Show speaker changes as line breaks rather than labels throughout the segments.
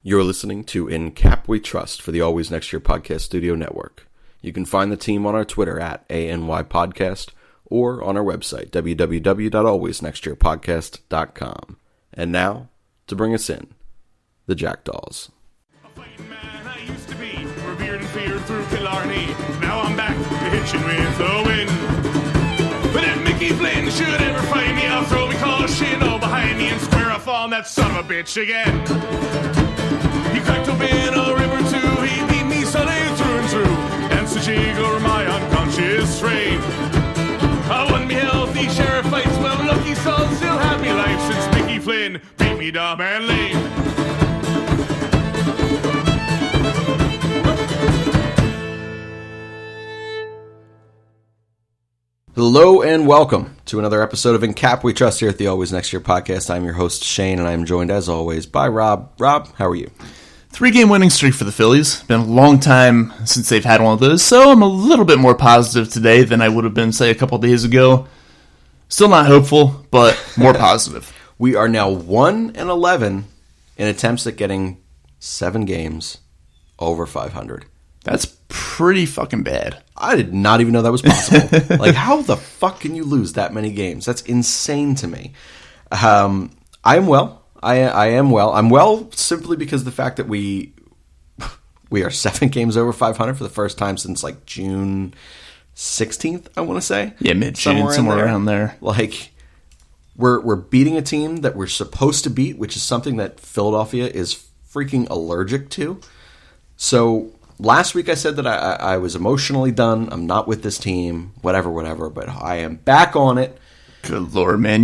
You're listening to In Kap We Trust for the Always Next Year Podcast Studio Network. You can find the team on our Twitter at ANYPodcast or on our website, www.alwaysnextyearpodcast.com. And now, to bring us in, the Jackdaws.
A fighting man I used to be, revered and feared through Killarney. Now I'm back to hitching with the wind. But if Mickey Flynn should ever find me, I'll throw me caution all behind me and square off on that son of a bitch again. He cracked open a river too, he beat me Sunday through and through, danced a jig over my unconscious frame. I won me healthy sheriff fights, well lucky son still had me life since Mickey Flynn beat me dumb and lame.
Hello and welcome to another episode of In Kap We Trust here at the Always Next Year Podcast. I'm your host Shane and I'm joined as always by Rob. Rob, how are you?
3-game winning streak for the Phillies. Been a long time since they've had one of those, so I'm a little bit more positive today than I would have been, say, a couple days ago. Still not hopeful, but more positive.
We are now 1-11 in attempts at getting 7 games over 500.
That's pretty fucking bad.
I did not even know that was possible. Like, how the fuck can you lose that many games? That's insane to me. I am well. I am well. I'm well simply because of the fact that we are 7 games over 500 for the first time since like June 16th, I want to say.
Yeah, mid-June, somewhere around there.
Like, we're beating a team that we're supposed to beat, which is something that Philadelphia is freaking allergic to. So last week I said that I was emotionally done. I'm not with this team, whatever, but I am back on it.
Good Lord, man.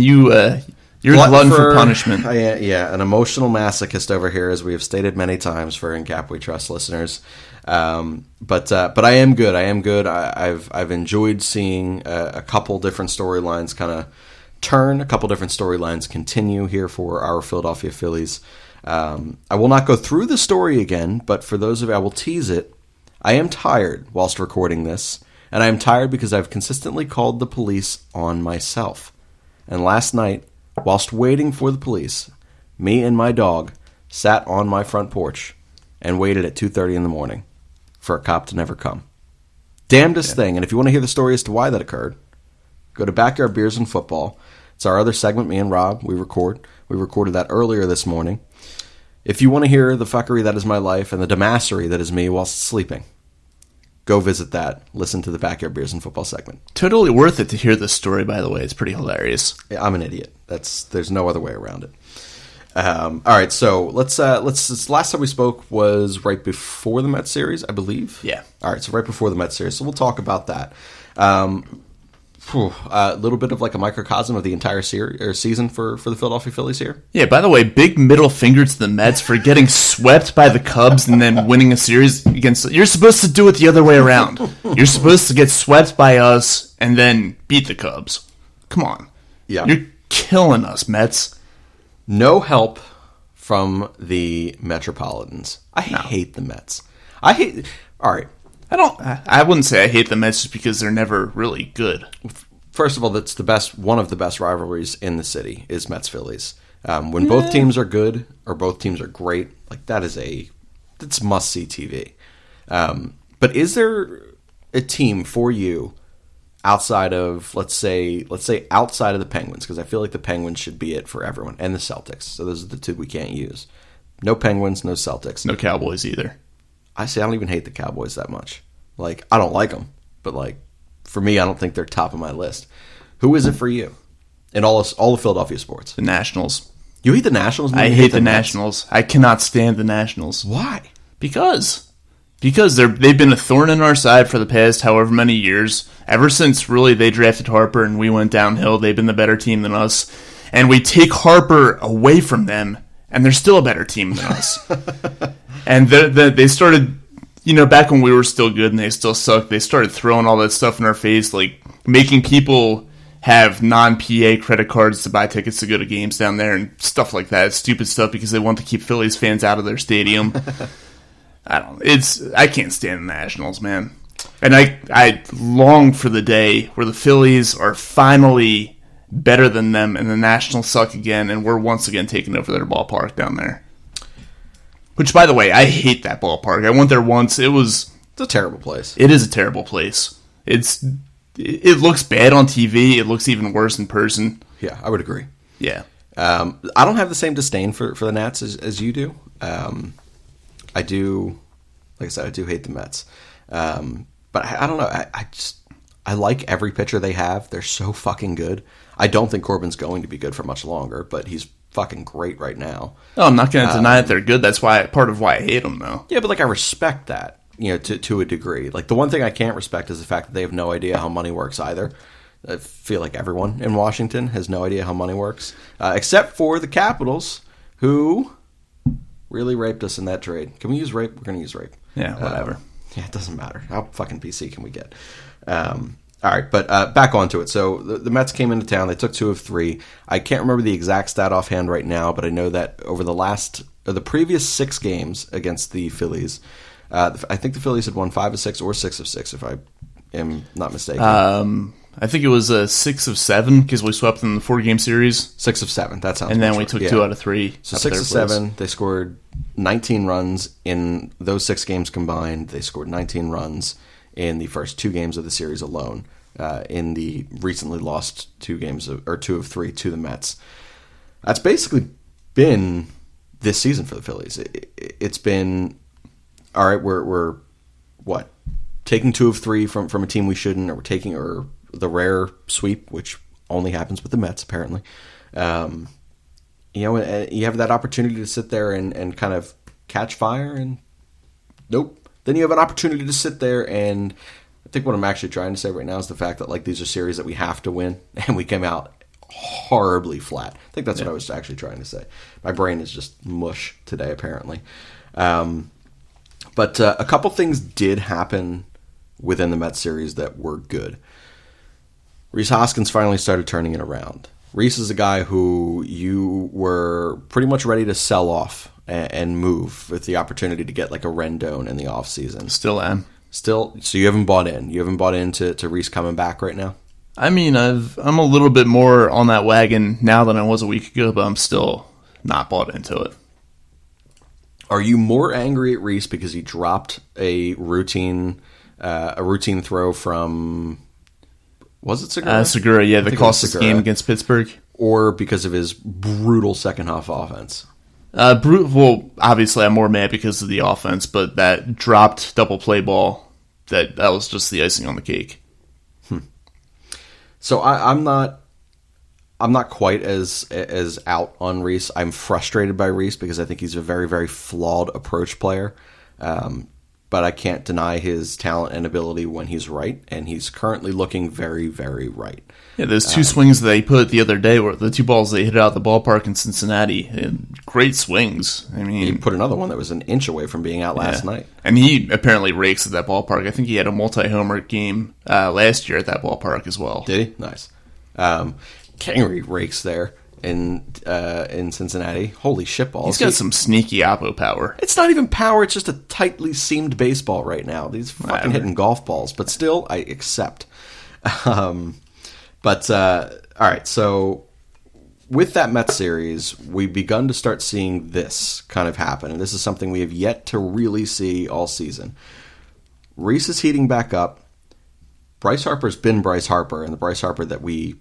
You're a glutton for punishment.
Yeah, an emotional masochist over here, as we have stated many times for In Kap We Trust listeners. But I am good. I've enjoyed seeing a couple different storylines kind of turn, a couple different storylines continue here for our Philadelphia Phillies. I will not go through the story again, but for those of you, I will tease it. I am tired whilst recording this, and I am tired because I've consistently called the police on myself. And last night, whilst waiting for the police, me and my dog sat on my front porch and waited at 2:30 in the morning for a cop to never come. Damnedest thing. And if you want to hear the story as to why that occurred, go to Backyard Beers and Football. It's our other segment, me and Rob. We recorded that earlier this morning. If you want to hear the fuckery that is my life and the damassery that is me whilst sleeping, go visit that. Listen to the Backyard Beers and Football segment.
Totally worth it to hear this story, by the way. It's pretty hilarious.
I'm an idiot. There's no other way around it. All right, so let's last time we spoke was right before the Mets series, I believe.
Yeah.
All right, so right before the Mets series. So we'll talk about that. A little bit of like a microcosm of the entire series or season for the Philadelphia Phillies here.
Yeah, by the way, big middle finger to the Mets for getting swept by the Cubs and then winning a series against... You're supposed to do it the other way around. You're supposed to get swept by us and then beat the Cubs. Come on.
Yeah.
You're killing us, Mets.
No help from the Metropolitans. I hate the Mets. All right.
I wouldn't say I hate the Mets just because they're never really good.
First of all, that's one of the best rivalries in the city is Mets-Phillies. When both teams are good or both teams are great, like that's must-see TV. But is there a team for you outside of, let's say outside of the Penguins? Because I feel like the Penguins should be it for everyone, and the Celtics. So those are the two we can't use. No Penguins, no Celtics.
No Cowboys either.
I don't even hate the Cowboys that much. Like, I don't like them, but like, for me, I don't think they're top of my list. Who is it for you in all of Philadelphia sports?
The Nationals.
You hate the Nationals?
I hate the Nationals. I cannot stand the Nationals.
Why?
Because they've been a thorn in our side for the past however many years. Ever since really they drafted Harper and we went downhill, they've been the better team than us. And we take Harper away from them, and they're still a better team than us. And they started, back when we were still good and they still sucked, they started throwing all that stuff in our face, like making people have non-PA credit cards to buy tickets to go to games down there and stuff like that. Stupid stuff because they want to keep Phillies fans out of their stadium. I can't stand the Nationals, man. And I long for the day where the Phillies are finally better than them and the Nationals suck again and we're once again taking over their ballpark down there. Which, by the way, I hate that ballpark. I went there once. It's
a terrible place.
It is a terrible place. It looks bad on TV. It looks even worse in person.
Yeah, I would agree.
Yeah.
I don't have the same disdain for the Nats as you do. I do, like I said, I do hate the Mets. But I don't know. I like every pitcher they have. They're so fucking good. I don't think Corbin's going to be good for much longer, but he's fucking great right now.
Oh, I'm not going to deny that they're good. That's part of why I hate them, though.
Yeah, but like I respect that, to a degree. Like the one thing I can't respect is the fact that they have no idea how money works either. I feel like everyone in Washington has no idea how money works, except for the Capitals, who really raped us in that trade. Can we use rape? We're going to use rape.
Yeah, whatever.
Yeah, it doesn't matter. How fucking PC can we get? All right, but back onto it. So the Mets came into town. They took 2 of 3. I can't remember the exact stat offhand right now, but I know that over the previous 6 games against the Phillies, I think the Phillies had won 5 of 6 or 6 of 6, if I am not mistaken.
I think it was 6 of 7 because we swept them in the 4-game series.
6 of 7. That sounds.
And then we took 2 out of 3.
So 6 of 7. They scored 19 runs in those 6 games combined. They scored 19 runs in the first 2 games of the series alone. In the recently lost 2 of 3 to the Mets. That's basically been this season for the Phillies. It's been all right. We're what, taking 2 of 3 from a team we shouldn't, or we're taking the rare sweep, which only happens with the Mets apparently. And you have that opportunity to sit there and kind of catch fire, and nope. Then you have an opportunity to sit there, and I think what I'm actually trying to say right now is the fact that like these are series that we have to win, and we came out horribly flat. I think that's what I was actually trying to say. My brain is just mush today, apparently. But a couple things did happen within the Mets series that were good. Rhys Hoskins finally started turning it around. Rhys is a guy who you were pretty much ready to sell off and move with the opportunity to get like a Rendon in the offseason.
Still am.
So you haven't bought in. You haven't bought into Rhys coming back right now?
I mean, I'm a little bit more on that wagon now than I was a week ago, but I'm still not bought into it.
Are you more angry at Rhys because he dropped a routine throw from, was it Segura?
Segura, yeah, that cost us the game against Pittsburgh.
Or because of his brutal second half offense?
Well, obviously I'm more mad because of the offense, but that dropped double play ball, that was just the icing on the cake.
So I'm not quite as out on Rhys. I'm frustrated by Rhys because I think he's a very, very flawed approach player. But I can't deny his talent and ability when he's right, and he's currently looking very, very right.
Yeah, those 2 swings that he put the other day were the 2 balls they hit out the ballpark in Cincinnati. Great swings. I mean,
he put another one that was an inch away from being out last night.
And he apparently rakes at that ballpark. I think he had a multi-homer game last year at that ballpark as well.
Did he? Nice. Kingery rakes there in Cincinnati. Holy shitballs.
He's got some sneaky oppo power.
It's not even power, it's just a tightly seamed baseball right now. These fucking hitting golf balls, but still, I accept. But all right, so with that Mets series, we've begun to start seeing this kind of happen, and this is something we have yet to really see all season. Rhys is heating back up. Bryce Harper's been Bryce Harper, and the Bryce Harper that we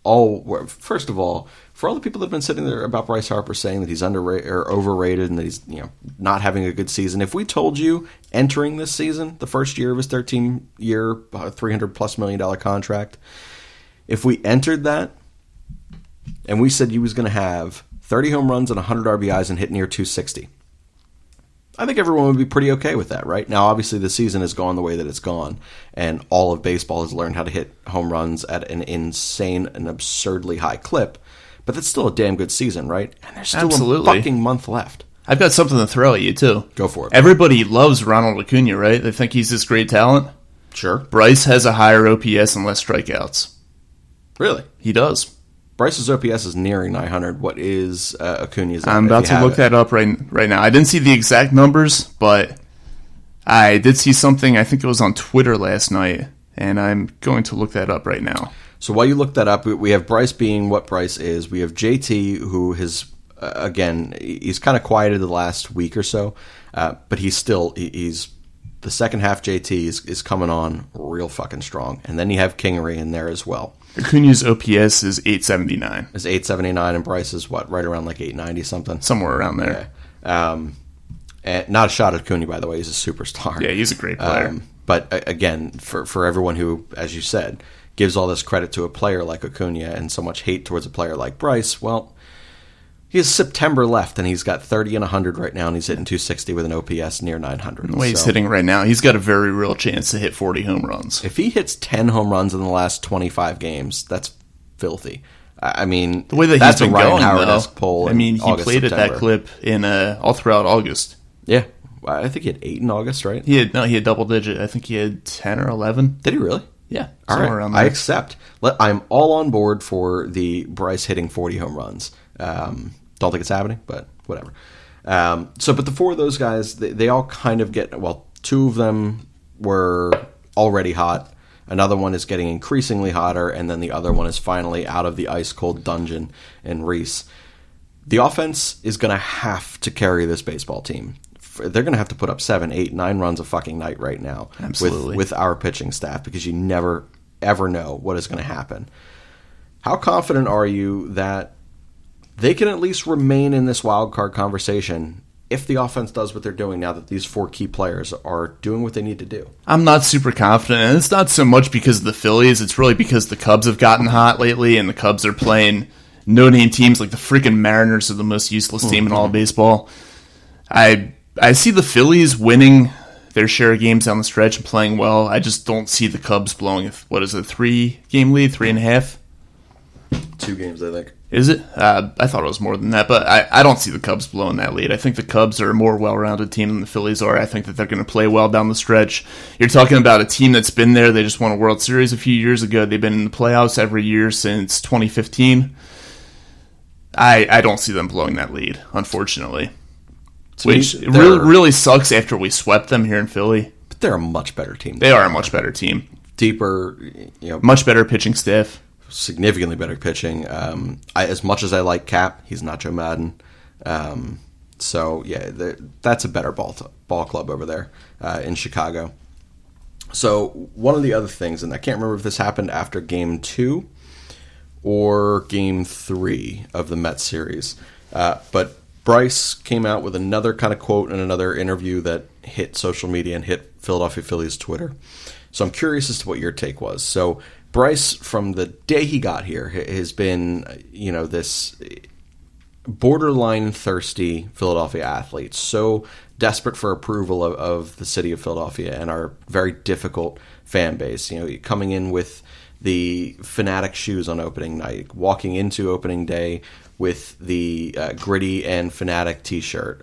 all were. First of all, for all the people that have been sitting there about Bryce Harper saying that he's underrated or overrated and that he's not having a good season, if we told you entering this season, the first year of his 13-year, $300+ million contract, if we entered that and we said he was going to have 30 home runs and 100 RBIs and hit near 260, I think everyone would be pretty okay with that, right? Now, obviously, the season has gone the way that it's gone, and all of baseball has learned how to hit home runs at an insane and absurdly high clip, but that's still a damn good season, right? And there's still a fucking month left.
I've got something to throw at you, too.
Go for it.
Everybody loves Ronald Acuna, right? They think he's this great talent.
Sure.
Bryce has a higher OPS and less strikeouts.
Really?
He does.
Bryce's OPS is nearing 900. What is Acuna's?
I'm about to look that up right now. I didn't see the exact numbers, but I did see something. I think it was on Twitter last night, and I'm going to look that up right now.
So while you look that up, we have Bryce being what Bryce is. We have JT, who has again, he's kind of quieted the last week or so, but he's the second half JT is coming on real fucking strong. And then you have Kingery in there as well.
Acuna's OPS is 879.
Is 879, and Bryce is what, right around like 890 something?
Somewhere around there.
Yeah. And not a shot at Acuna, by the way. He's a superstar.
Yeah, he's a great player.
But again, for everyone who, as you said, gives all this credit to a player like Acuna and so much hate towards a player like Bryce, well, he has September left, and he's got 30 and 100 right now, and he's hitting 260 with an OPS near 900.
The way he's hitting right now, he's got a very real chance to hit 40 home runs.
If he hits 10 home runs in the last 25 games, that's filthy. I mean,
the way that
that's
he's been
a Ryan
going,
Howard-esque poll.
I mean, he
August,
played
September.
at that clip in all throughout August.
Yeah, I think he had 8 in August, right?
He had double digit. I think he had 10 or 11.
Did he really?
Yeah,
all
somewhere
right.
around there.
I accept. I'm all on board for the Bryce hitting 40 home runs. Don't think it's happening, but whatever. But the 4 of those guys, they all kind of get, well, 2 of them were already hot. Another one is getting increasingly hotter, and then the other one is finally out of the ice-cold dungeon in Reese. The offense is going to have to carry this baseball team. They're going to have to put up 7, 8, 9 runs a fucking night right now.
Absolutely.
With our pitching staff, because you never, ever know what is going to happen. How confident are you that they can at least remain in this wild card conversation if the offense does what they're doing now that these 4 key players are doing what they need to do?
I'm not super confident, and it's not so much because of the Phillies. It's really because the Cubs have gotten hot lately, and the Cubs are playing no-name teams like the freaking Mariners are the most useless team in all of baseball. I see the Phillies winning their share of games down the stretch and playing well. I just don't see the Cubs blowing, 3-game lead, 3.5?
2 games, I think.
Is it? I thought it was more than that, but I don't see the Cubs blowing that lead. I think the Cubs are a more well-rounded team than the Phillies are. I think that they're going to play well down the stretch. You're talking about a team that's been there. They just won a World Series a few years ago. They've been in the playoffs every year since 2015. I don't see them blowing that lead, unfortunately. Which really sucks after we swept them here in Philly.
But they're a much better team.
They are a much better team.
Deeper,
much better pitching staff.
Significantly better pitching. As much as I like Kap, he's not Joe Madden. So yeah, that's a better ball club over there in Chicago. So one of the other things, and I can't remember if this happened after Game 2 or Game 3 of the Mets series, but Bryce came out with another kind of quote in another interview that hit social media and hit Philadelphia Phillies Twitter. So I'm curious as to what your take was. So Bryce, from the day he got here, has been, this borderline thirsty Philadelphia athlete, so desperate for approval of the city of Philadelphia and our very difficult fan base. Coming in with the Fanatic shoes on opening night, walking into opening day with the Gritty and Fanatic t-shirt.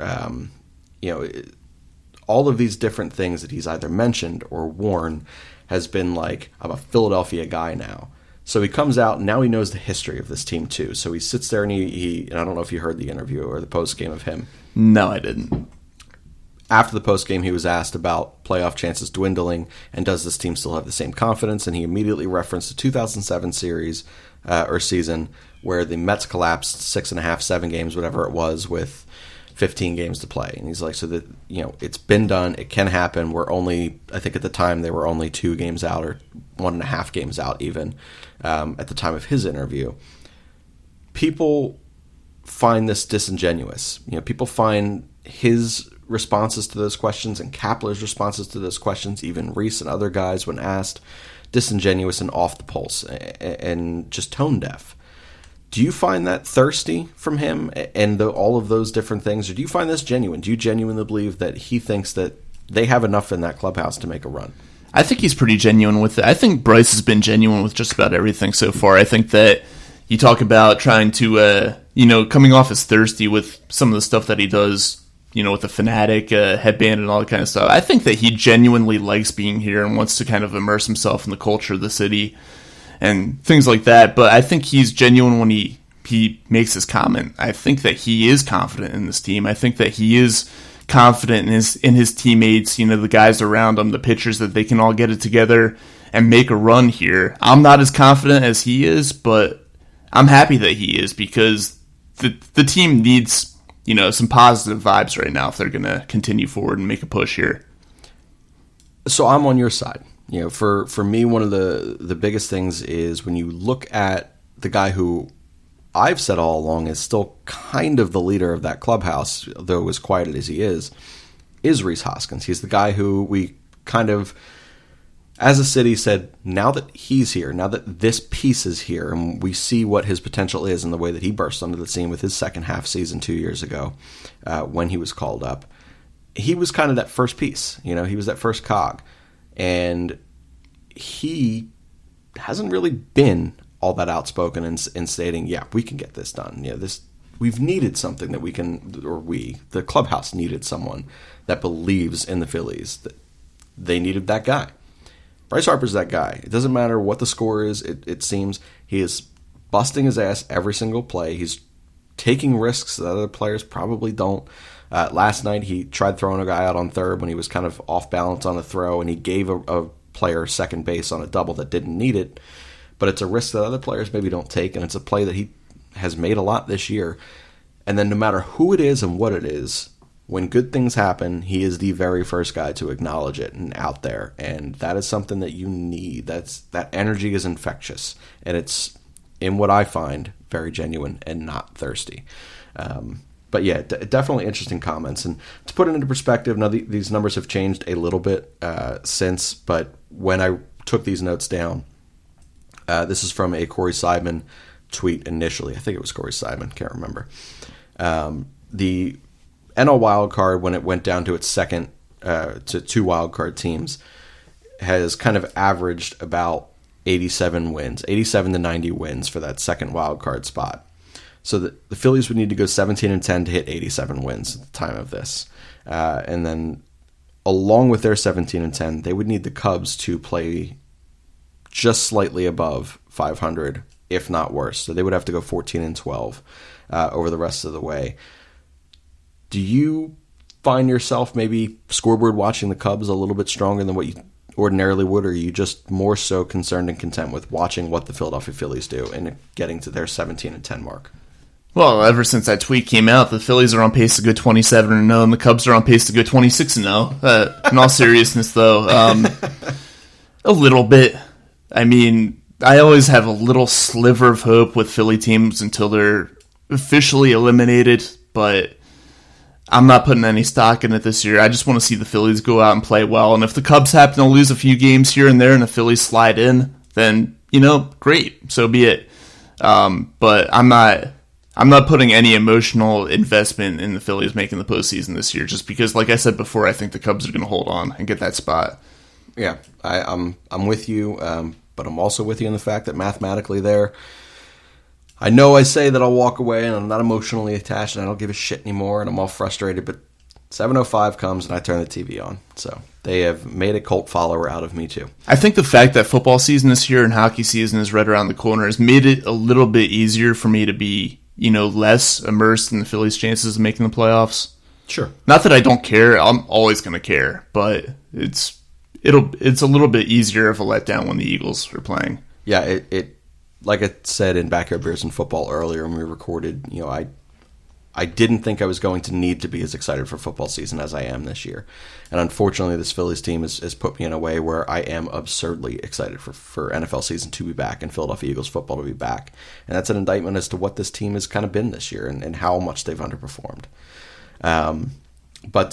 All of these different things that he's either mentioned or worn has been like, I'm a Philadelphia guy now. So he comes out, and now he knows the history of this team too. So he sits there, and and I don't know if you heard the interview or the post-game of him.
No, I didn't.
After the post-game, he was asked about playoff chances dwindling, and does this team still have the same confidence? And he immediately referenced the 2007 series or season where the Mets collapsed 6.5, 7 games, whatever it was, with 15 games to play. And he's like, so that, it's been done. It can happen. I think at the time they were only 2 games out or 1.5 games out even at the time of his interview. People find this disingenuous. People find his responses to those questions and Kapler's responses to those questions, even Reese and other guys when asked, disingenuous and off the pulse and just tone deaf. Do you find that thirsty from him and all of those different things, or do you find this genuine? Do you genuinely believe that he thinks that they have enough in that clubhouse to make a run?
I think he's pretty genuine with it. I think Bryce has been genuine with just about everything so far. I think that you talk about trying to, coming off as thirsty with some of the stuff that he does, with the Fanatic headband and all that kind of stuff. I think that he genuinely likes being here and wants to kind of immerse himself in the culture of the city and things like that. But I think he's genuine when he makes his comment. I think that he is confident in this team. I think that he is confident in his teammates, the guys around him, the pitchers, that they can all get it together and make a run here. I'm not as confident as he is, but I'm happy that he is, because the team needs, some positive vibes right now if they're going to continue forward and make a push here.
So I'm on your side. For me, one of the biggest things is when you look at the guy who I've said all along is still kind of the leader of that clubhouse, though as quiet as he is Rhys Hoskins. He's the guy who we kind of, as a city, said, now that he's here, now that this piece is here, and we see what his potential is in the way that he burst onto the scene with his second half season 2 years ago when he was called up, he was kind of that first piece. He was that first cog. And he hasn't really been all that outspoken in stating, yeah, we can get this done. We've needed something that we can, or the clubhouse needed someone that believes in the Phillies. That they needed that guy. Bryce Harper's that guy. It doesn't matter what the score is, it seems. He is busting his ass every single play. He's taking risks that other players probably don't. Last night, he tried throwing a guy out on third when he was kind of off balance on a throw, and he gave a player second base on a double that didn't need it. But it's a risk that other players maybe don't take, and it's a play that he has made a lot this year. And then no matter who it is and what it is, when good things happen, he is the very first guy to acknowledge it and out there. And that is something that you need. That energy is infectious. And it's, in what I find, very genuine and not thirsty. But yeah, definitely interesting comments. And to put it into perspective, now these numbers have changed a little bit since, but when I took these notes down, this is from a Corey Seidman tweet initially. I think it was Corey Seidman, can't remember. The NL wildcard, when it went down to its second to 2 wildcard teams, has kind of averaged about 87 wins, 87 to 90 wins for that second wildcard spot. So the Phillies would need to go 17-10 to hit 87 wins at the time of this. And then along with their 17-10, they would need the Cubs to play just slightly above 500, if not worse. So they would have to go 14-12 over the rest of the way. Do you find yourself maybe scoreboard watching the Cubs a little bit stronger than what you ordinarily would, or are you just more so concerned and content with watching what the Philadelphia Phillies do and getting to their 17-10 mark?
Well, ever since that tweet came out, the Phillies are on pace to go 27-0, and the Cubs are on pace to go 26-0. In all seriousness, though, a little bit. I mean, I always have a little sliver of hope with Philly teams until they're officially eliminated, but I'm not putting any stock in it this year. I just want to see the Phillies go out and play well, and if the Cubs happen to lose a few games here and there and the Phillies slide in, then, great, so be it. But I'm not putting any emotional investment in the Phillies making the postseason this year, just because, like I said before, I think the Cubs are going to hold on and get that spot.
Yeah, I'm with you, but I'm also with you in the fact that mathematically I know I say that I'll walk away and I'm not emotionally attached and I don't give a shit anymore and I'm all frustrated, but 7:05 comes and I turn the TV on. So they have made a cult follower out of me too.
I think the fact that football season is here and hockey season is right around the corner has made it a little bit easier for me to be, less immersed in the Phillies' chances of making the playoffs.
Sure.
Not that I don't care. I'm always going to care, but it's a little bit easier of a letdown when the Eagles are playing.
Yeah, it like I said in Backyard Beers and Football earlier when we recorded, I didn't think I was going to need to be as excited for football season as I am this year. And unfortunately, this Phillies team has put me in a way where I am absurdly excited for NFL season to be back and Philadelphia Eagles football to be back. And that's an indictment as to what this team has kind of been this year and how much they've underperformed. But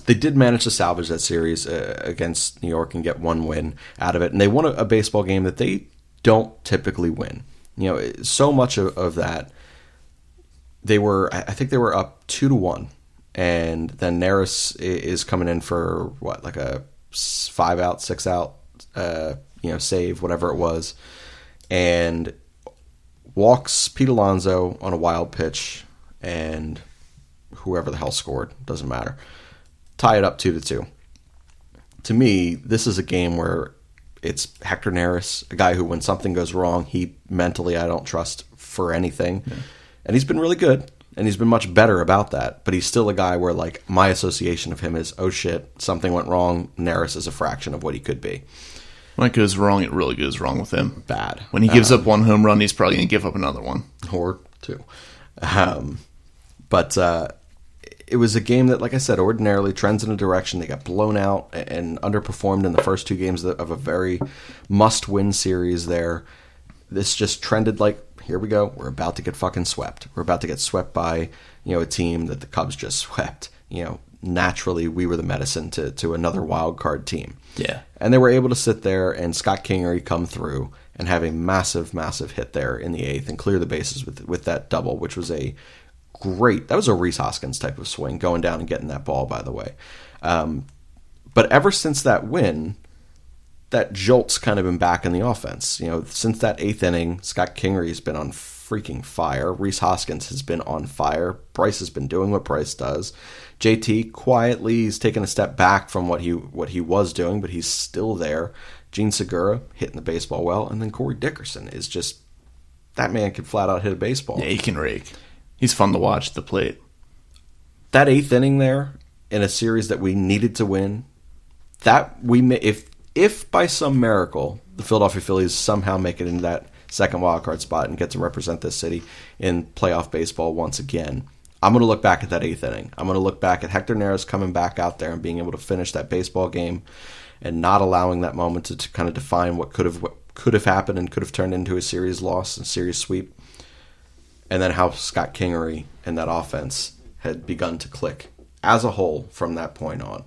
they did manage to salvage that series against New York and get one win out of it. And they won a baseball game that they don't typically win. So much of that, I think they were up 2-1, and then Neris is coming in for like a 5-out, 6-out, save, whatever it was, and walks Pete Alonso on a wild pitch, and whoever the hell scored, doesn't matter, tie it up 2-2. To me, this is a game where it's Hector Neris, a guy who, when something goes wrong, he mentally I don't trust for anything. Yeah. And he's been really good, and he's been much better about that. But he's still a guy where, like, my association of him is, oh shit, something went wrong. Neris is a fraction of what he could be.
When it goes wrong, it really goes wrong with him.
Bad.
When he gives up one home run, he's probably going to give up another one.
Or two. But it was a game that, like I said, ordinarily trends in a direction. They got blown out and underperformed in the first 2 games of a very must-win series there. This just trended like, here we go, we're about to get fucking swept. We're about to get swept by, a team that the Cubs just swept. Naturally, we were the medicine to another wild card team.
Yeah.
And they were able to sit there and Scott Kingery come through and have a massive, massive hit there in the 8th and clear the bases with that double, which was that was a Rhys Hoskins type of swing, going down and getting that ball, by the way. But ever since that win, that jolt's kind of been back in the offense. Since that 8th inning, Scott Kingery's been on freaking fire. Rhys Hoskins has been on fire. Bryce has been doing what Bryce does. JT quietly he's taken a step back from what he was doing, but he's still there. Gene Segura hitting the baseball well, and then Corey Dickerson is just, that man can flat out hit a baseball.
Yeah, he can rake. He's fun to watch at the plate.
That 8th inning there in a series that we needed to win, if by some miracle the Philadelphia Phillies somehow make it into that second wildcard spot and get to represent this city in playoff baseball once again, I'm going to look back at that 8th inning. I'm going to look back at Hector Neris coming back out there and being able to finish that baseball game and not allowing that moment to kind of define what could have happened and could have turned into a series loss and series sweep. And then how Scott Kingery and that offense had begun to click as a whole from that point on.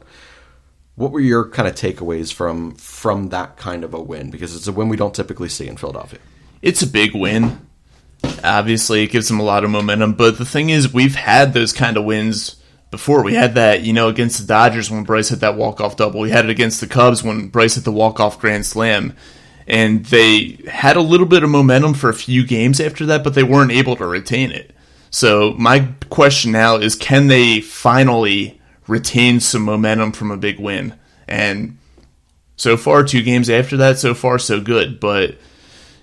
What were your kind of takeaways from that kind of a win? Because it's a win we don't typically see in Philadelphia.
It's a big win. Obviously, it gives them a lot of momentum. But the thing is, we've had those kind of wins before. We had that, against the Dodgers when Bryce hit that walk-off double. We had it against the Cubs when Bryce hit the walk-off grand slam. And they had a little bit of momentum for a few games after that, but they weren't able to retain it. So my question now is, can they finally retain some momentum from a big win? And so far, 2 games after that, so far so good. But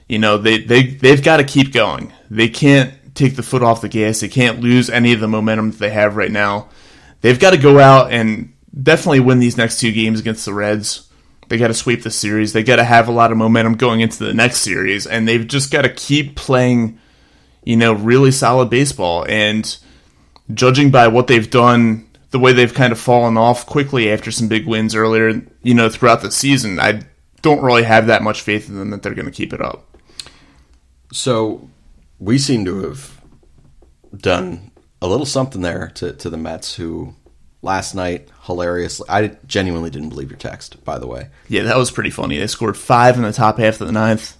they've got to keep going. They can't take the foot off the gas. They can't lose any of the momentum that they have right now. They've got to go out and definitely win these next 2 games against the Reds. They got to sweep the series. They got to have a lot of momentum going into the next series, and they've just got to keep playing, really solid baseball. And judging by what they've done, the way they've kind of fallen off quickly after some big wins earlier, throughout the season, I don't really have that much faith in them that they're going to keep it up.
So we seem to have done a little something there to the Mets, who last night, hilariously, I genuinely didn't believe your text, by the way.
Yeah, that was pretty funny. They scored 5 in the top half of the 9th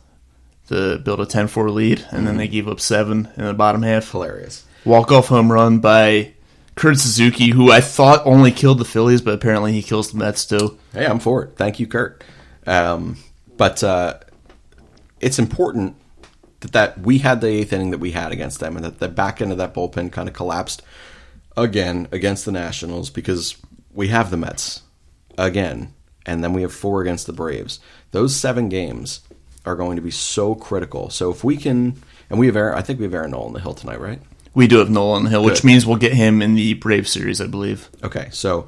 to build a 10-4 lead, and then they gave up 7 in the bottom half.
Hilarious.
Walk-off home run by Kurt Suzuki, who I thought only killed the Phillies, but apparently he kills the Mets too.
Hey, I'm for it. Thank you, Kurt. But it's important that we had the 8th inning that we had against them, and that the back end of that bullpen kind of collapsed again against the Nationals, because we have the Mets again, and then we have 4 against the Braves. Those 7 games are going to be so critical. So if we can, and I think we have Aaron Nola on the hill tonight, right?
We do have Nola on the hill,
Good.
Which means we'll get him in the Braves series, I believe.
Okay, so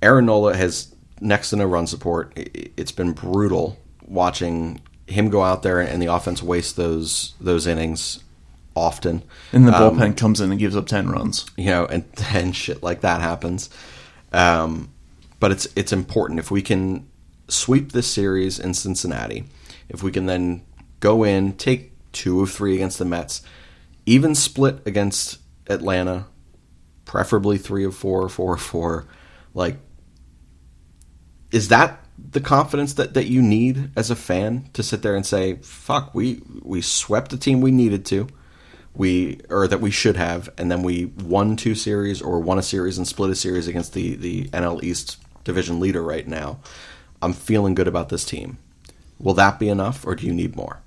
Aaron Nola has next to no run support. It's been brutal watching him go out there and the offense waste those innings often.
And the bullpen comes in and gives up 10 runs.
And shit like that happens. But it's important. If we can sweep this series in Cincinnati, if we can then go in, take 2 of 3 against the Mets, even split against Atlanta, preferably 3 of 4, 4 of 4, is that the confidence that you need as a fan to sit there and say, fuck, we swept the team we needed to, that we should have, and then we won 2 series or won a series and split a series against the NL East division leader right now. I'm feeling good about this team. Will that be enough, or do you need more?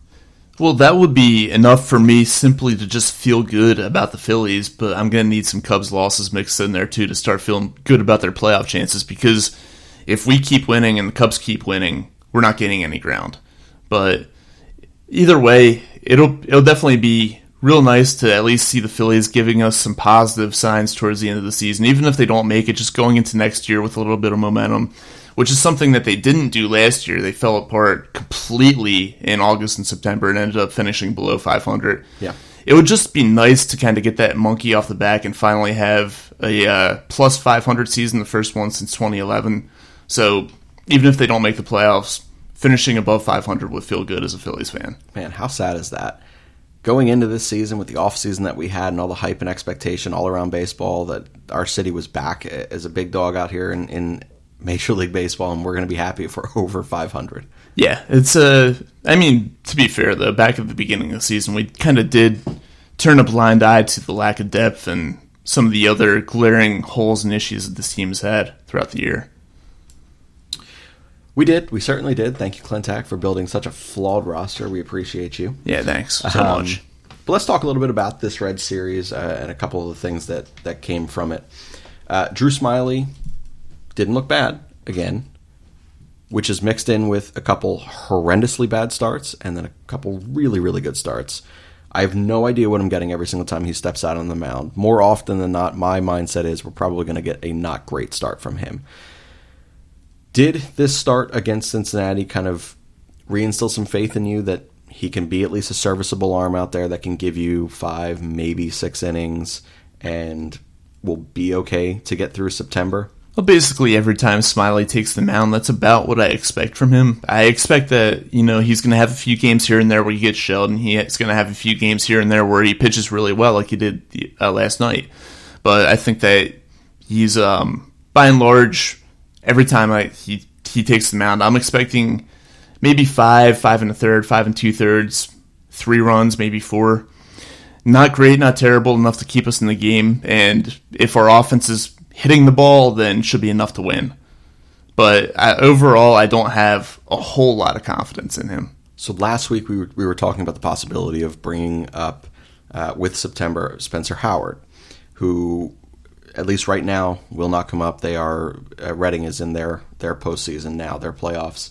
Well, that would be enough for me simply to just feel good about the Phillies, but I'm going to need some Cubs losses mixed in there too to start feeling good about their playoff chances, because if we keep winning and the Cubs keep winning, we're not gaining any ground. But either way, it'll definitely be real nice to at least see the Phillies giving us some positive signs towards the end of the season, even if they don't make it, just going into next year with a little bit of momentum, which is something that they didn't do last year. They fell apart completely in August and September and ended up finishing below 500.
Yeah.
it would just be nice to kind of get that monkey off the back and finally have a plus 500 season, the first one since 2011. So even if they don't make the playoffs, finishing above 500 would feel good as a Phillies fan.
Man, how sad is that? Going into this season with the offseason that we had and all the hype and expectation all around baseball that our city was back as a big dog out here in Major League Baseball, and we're going to be happy if we're over 500.
Yeah, it's I mean, to be fair, though, back at the beginning of the season, we kind of did turn a blind eye to the lack of depth and some of the other glaring holes and issues that this team has had throughout the year.
We did. We certainly did. Thank you, Clintac, for building such a flawed roster. We appreciate you.
Yeah, thanks so much.
But let's talk a little bit about this Red Series and a couple of the things that came from it. Drew Smyly didn't look bad, again, which is mixed in with a couple horrendously bad starts and then a couple really, really good starts. I have no idea what I'm getting every single time he steps out on the mound. More often than not, my mindset is we're probably going to get a not great start from him. Did this start against Cincinnati kind of reinstill some faith in you that he can be at least a serviceable arm out there that can give you 5, maybe 6 innings and will be okay to get through September?
Well, basically every time Smyly takes the mound, that's about what I expect from him. I expect that, he's going to have a few games here and there where he gets shelled, and he's going to have a few games here and there where he pitches really well like he did last night. But I think that he's, by and large, every time he takes the mound, I'm expecting maybe 5 1/3, 5 2/3, 3 runs, maybe 4. Not great, not terrible, enough to keep us in the game. And if our offense is hitting the ball, then should be enough to win. But overall, I don't have a whole lot of confidence in him.
So last week we were talking about the possibility of bringing up with September Spencer Howard, who at least right now will not come up. They are Reading is in their postseason now, their playoffs,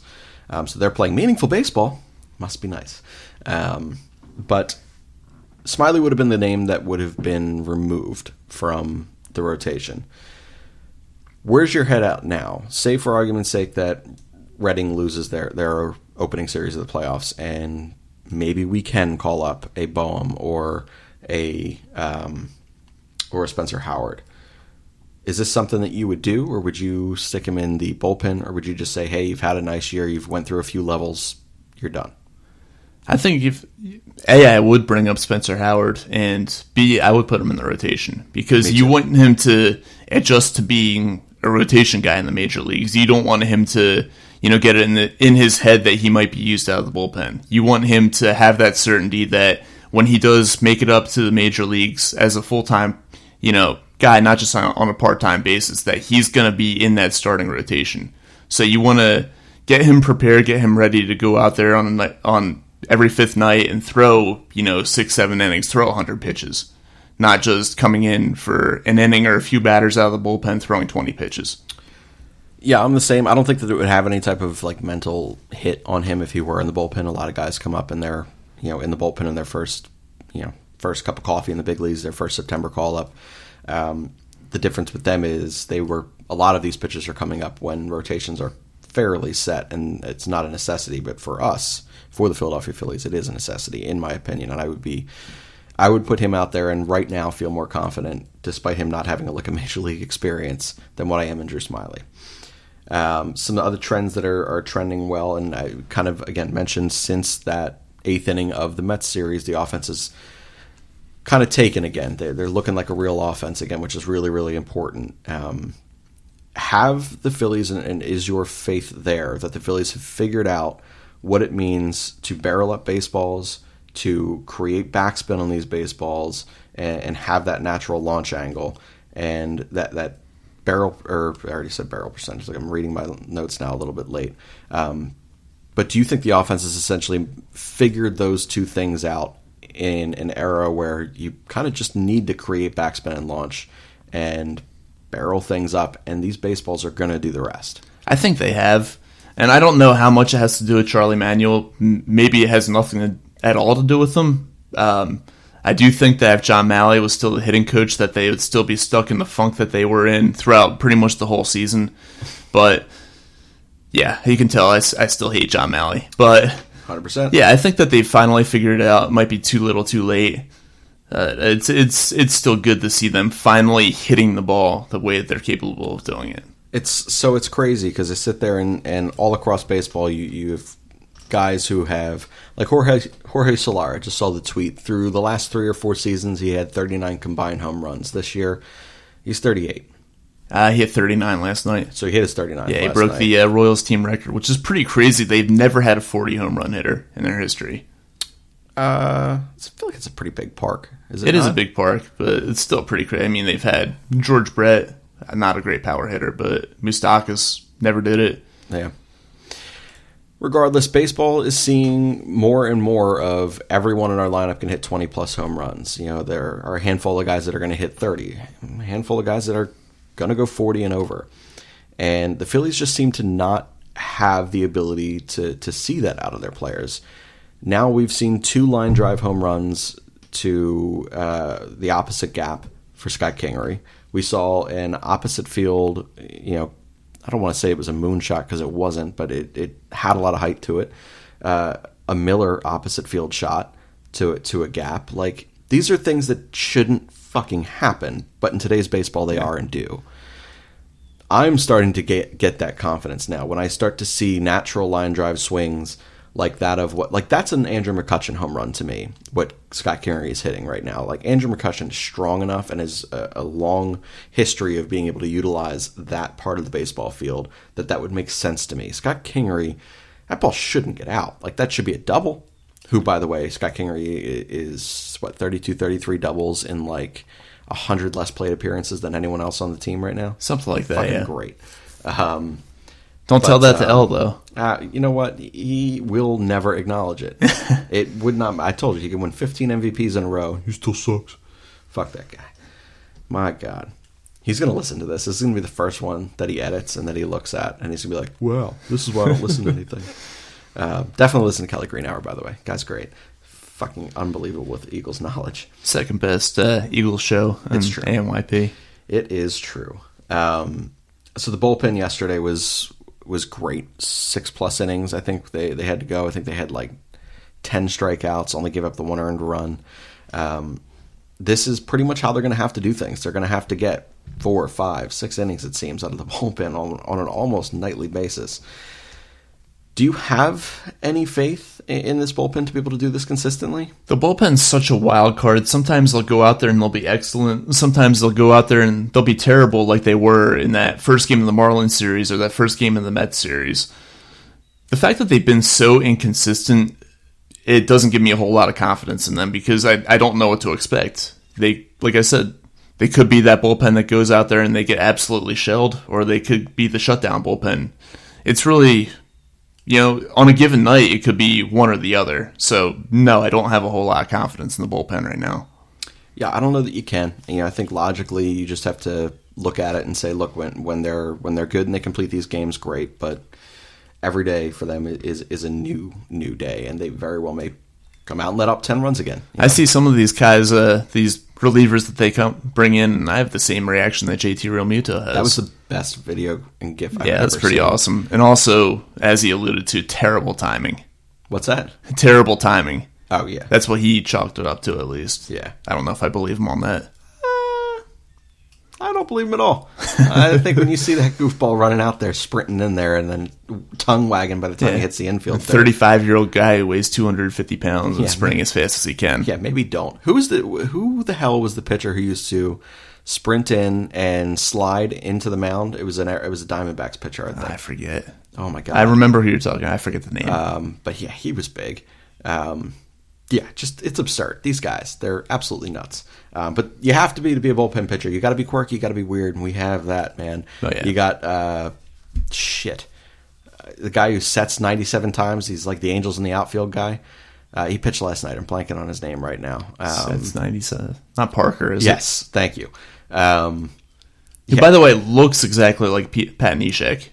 so they're playing meaningful baseball. Must be nice, but Smyly would have been the name that would have been removed from the rotation. Where's your head at now? Say, for argument's sake, that Reading loses their opening series of the playoffs, and maybe we can call up a Boehm or a Spencer Howard. Is this something that you would do, or would you stick him in the bullpen, or would you just say, hey, you've had a nice year, you've went through a few levels, you're done?
I think if I would bring up Spencer Howard, and B, I would put him in the rotation because you want him to adjust to being a rotation guy in the major leagues. You don't want him to, get it in his head that he might be used out of the bullpen. You want him to have that certainty that when he does make it up to the major leagues as a full-time, guy, not just on a part-time basis, that he's going to be in that starting rotation. So you want to get him prepared, get him ready to go out there on every 5th night and throw, 6, 7 innings, throw 100 pitches. Not just coming in for an inning or a few batters out of the bullpen throwing 20 pitches.
Yeah, I'm the same. I don't think that it would have any type of mental hit on him if he were in the bullpen. A lot of guys come up in their, in the bullpen in their first cup of coffee in the big leagues, their first September call up. The difference with them is a lot of these pitchers are coming up when rotations are fairly set, and it's not a necessity, but for us, for the Philadelphia Phillies, it is a necessity, in my opinion, and I would put him out there and right now feel more confident, despite him not having a major league experience, than what I am in Drew Smyly. Some other trends that are trending well, and I kind of, again, mentioned since that 8th inning of the Mets series, the offense is kind of taken again. They're looking like a real offense again, which is really, really important. Have the Phillies, and is your faith there that the Phillies have figured out what it means to barrel up baseballs, to create backspin on these baseballs, and have that natural launch angle, and that barrel, or I already said barrel percentage, I'm reading my notes now a little bit late. But do you think the offense has essentially figured those two things out in an era where you kind of just need to create backspin and launch and barrel things up, and these baseballs are going to do the rest?
I think they have, and I don't know how much it has to do with Charlie Manuel. Maybe it has nothing at all to do with them. I do think that if John Malley was still the hitting coach, that they would still be stuck in the funk that they were in throughout pretty much the whole season. But yeah, you can tell I still hate John Malley. But
100%.
Yeah, I think that they finally figured it out. It might be too little too late. It's still good to see them finally hitting the ball the way that they're capable of doing it.
It's crazy because I sit there and all across baseball you have guys who have, like Jorge Soler. I just saw the tweet. Through the last 3 or 4 seasons, he had 39 combined home runs. This year, he's 38.
He hit 39 last night.
So he hit his 39.
Yeah, he broke the Royals team record, which is pretty crazy. They've never had a 40 home run hitter in their history.
I feel like it's a pretty big park.
It is a big park, but it's still pretty crazy. I mean, they've had George Brett, not a great power hitter, but Moustakas never did it.
Yeah. Regardless, baseball is seeing more and more of everyone in our lineup can hit 20-plus home runs. You know, there are a handful of guys that are going to hit 30, a handful of guys that are going to go 40 and over. And the Phillies just seem to not have the ability to see that out of their players. Now we've seen 2 line drive home runs to the opposite gap for Scott Kingery. We saw an opposite field, I don't want to say it was a moonshot because it wasn't, but it had a lot of height to it. A Miller opposite field shot to a gap. Like, these are things that shouldn't fucking happen, but in today's baseball they are and do. I'm starting to get that confidence now when I start to see natural line drive swings like that of that's an Andrew McCutchen home run to me, what Scott Kingery is hitting right now. Like, Andrew McCutchen is strong enough and has a long history of being able to utilize that part of the baseball field that would make sense to me. Scott Kingery, that ball shouldn't get out. Like, that should be a double. Who, by the way, Scott Kingery is 32, 33 doubles in 100 less plate appearances than anyone else on the team right now.
Something like that,
fucking
yeah.
Great.
Don't tell that to L, though.
You know what? He will never acknowledge it. It would not. I told you, he could win 15 MVPs in a row. He still sucks. Fuck that guy. My God. He's going to listen to this. This is going to be the first one that he edits and that he looks at. And he's going to be like, wow, this is why I don't listen to anything. Definitely listen to Kelly Greenhour, by the way. Guy's great. Fucking unbelievable with Eagles knowledge.
Second best Eagles show on AMYP.
It is true. So the bullpen yesterday was great. 6+ innings. I think they had to go. I think they had 10 strikeouts, only give up the 1 earned run. This is pretty much how they're going to have to do things. They're going to have to get 4, 5, 6 innings, it seems, out of the bullpen on an almost nightly basis. Do you have any faith in this bullpen to be able to do this consistently?
The bullpen's such a wild card. Sometimes they'll go out there and they'll be excellent. Sometimes they'll go out there and they'll be terrible, like they were in that first game of the Marlins series or that first game of the Mets series. The fact that they've been so inconsistent, it doesn't give me a whole lot of confidence in them because I don't know what to expect. Like I said, they could be that bullpen that goes out there and they get absolutely shelled, or they could be the shutdown bullpen. It's really... on a given night, it could be one or the other. So, no, I don't have a whole lot of confidence in the bullpen right now.
Yeah, I don't know that you can. I think logically you just have to look at it and say, look, when they're good and they complete these games, great. But every day for them is a new day, and they very well may come out and let up 10 runs again.
I see some of these guys, these relievers that they bring in, and I have the same reaction that JT Realmuto has.
That was the best video and GIF I've ever seen.
Yeah, that's pretty awesome. And also, as he alluded to, terrible timing.
What's that?
Terrible timing.
Oh, yeah.
That's what he chalked it up to, at least.
Yeah.
I don't know if I believe him on that.
I don't believe him at all. I think when you see that goofball running out there, sprinting in there, and then tongue wagging by the time he hits the infield.
A 35-year-old guy who weighs 250 pounds and sprinting as fast as he can.
Yeah, maybe don't. Who the hell was the pitcher who used to sprint in and slide into the mound? It was a Diamondbacks pitcher, I think.
I forget.
Oh, my God.
I remember who you're talking about. I forget the name.
But, yeah, he was big. Yeah, just it's absurd. These guys, they're absolutely nuts. But you have to be a bullpen pitcher. You got to be quirky. You got to be weird, and we have that, man.
Oh, yeah.
You got the guy who sets 97 times. He's like the Angels in the outfield guy. He pitched last night. I'm blanking on his name right now.
Sets 97. Not Parker, is it?
Yes, thank you.
Who, by the way, looks exactly like Pat Neshek.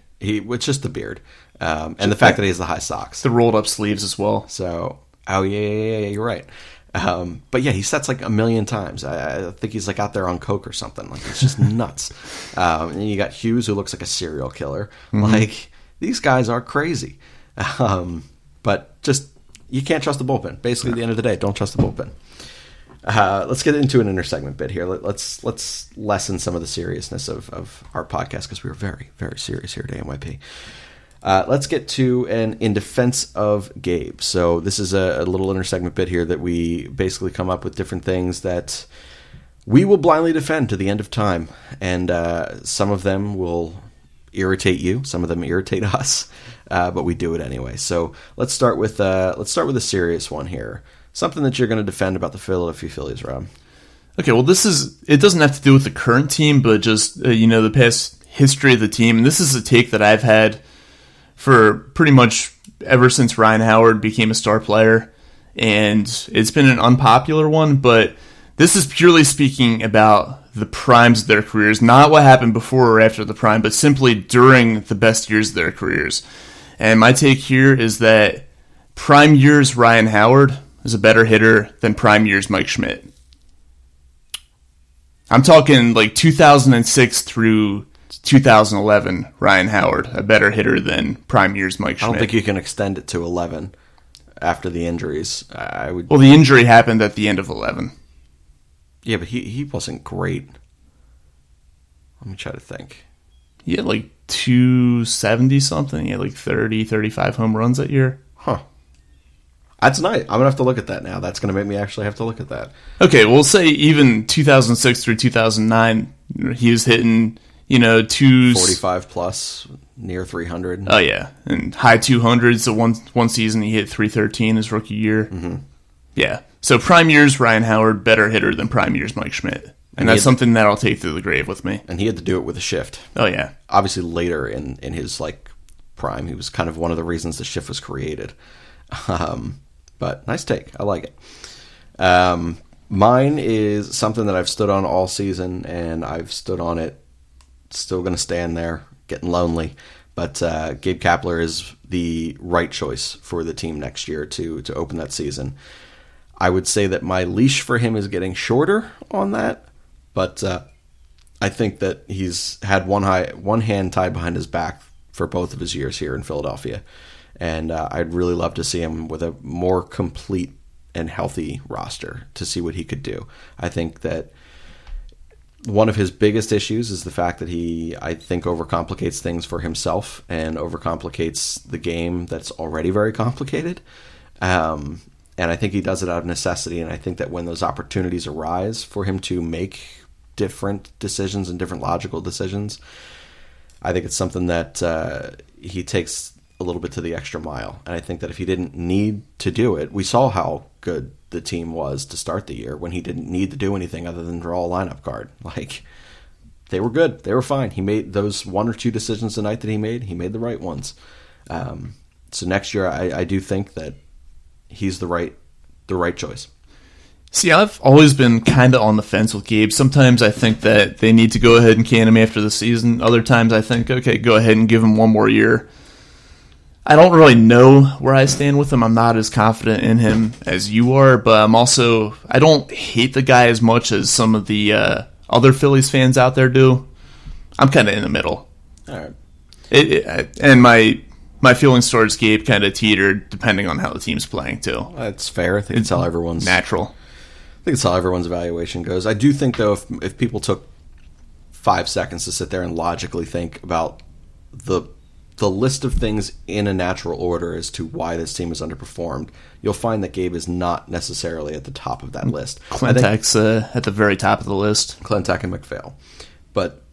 With just the beard, and the fact that he has the high socks,
the rolled up sleeves as well.
So. Oh, yeah, you're right. But yeah, he sets 1 million times. I think he's out there on coke or something. It's just nuts. And you got Hughes, who looks like a serial killer. Mm-hmm. These guys are crazy. But just, you can't trust the bullpen. Basically, at the end of the day, don't trust the bullpen. Let's get into an intersegment bit here. Let's lessen some of the seriousness of our podcast because we're very, very serious here at AMYP. Let's get to an In Defense of Gabe. So this is a little intersegment bit here that we basically come up with different things that we will blindly defend to the end of time. And some of them will irritate you. Some of them irritate us. But we do it anyway. So let's start with a serious one here. Something that you're going to defend about the Philadelphia Phillies, Rob.
Okay, well, it doesn't have to do with the current team, but just, the past history of the team. And this is a take that I've had for pretty much ever since Ryan Howard became a star player. And it's been an unpopular one, but this is purely speaking about the primes of their careers, not what happened before or after the prime, but simply during the best years of their careers. And my take here is that prime years Ryan Howard is a better hitter than prime years Mike Schmidt. I'm talking like 2006 through 2011 Ryan Howard, a better hitter than prime years Mike Schmidt.
I don't think you can extend it to 11 after the injuries.
Well, the injury happened at the end of 11.
Yeah, but he wasn't great. Let me try to think.
He had like 270 something. He had like 30, 35 home runs that year.
Huh. That's nice. I'm going to have to look at that now. That's going to make me actually have to look at that.
Okay, we'll say even 2006 through 2009, he was hitting,
45 plus, near 300.
Oh, yeah. And high 200s. So one season he hit 313 his rookie year. Mm-hmm. Yeah. So prime years, Ryan Howard, better hitter than prime years, Mike Schmidt. And that's something that I'll take through the grave with me.
And he had to do it with a shift.
Oh, yeah.
Obviously, later in his prime, he was kind of one of the reasons the shift was created. But nice take. I like it. Mine is something that I've stood on all season, and I've stood on it. Still going to stand there, getting lonely. But Gabe Kapler is the right choice for the team next year to open that season. I would say that my leash for him is getting shorter on that, but I think that he's had one hand tied behind his back for both of his years here in Philadelphia. And I'd really love to see him with a more complete and healthy roster to see what he could do. I think that one of his biggest issues is the fact that I think, overcomplicates things for himself and overcomplicates the game that's already very complicated. And I think he does it out of necessity. And I think that when those opportunities arise for him to make different decisions and different logical decisions, I think it's something that he takes a little bit to the extra mile. And I think that if he didn't need to do it, we saw how good the team was to start the year when he didn't need to do anything other than draw a lineup card. They were good. They were fine. He made those one or two decisions a night that he made the right ones. So next year, I do think that he's the right choice.
See, I've always been kind of on the fence with Gabe. Sometimes I think that they need to go ahead and can him after the season. Other times I think, okay, go ahead and give him one more year. I don't really know where I stand with him. I'm not as confident in him as you are, but I don't hate the guy as much as some of the other Phillies fans out there do. I'm kind of in the middle.
All right.
And my feelings towards Gabe kind of teetered depending on how the team's playing too.
That's fair. I think it's how everyone's
natural.
I think it's how everyone's evaluation goes. I do think, though, if people took 5 seconds to sit there and logically think about the list of things in a natural order as to why this team has underperformed, you'll find that Gabe is not necessarily at the top of that list.
Clintak's at the very top of the list.
Clintak and McPhail. But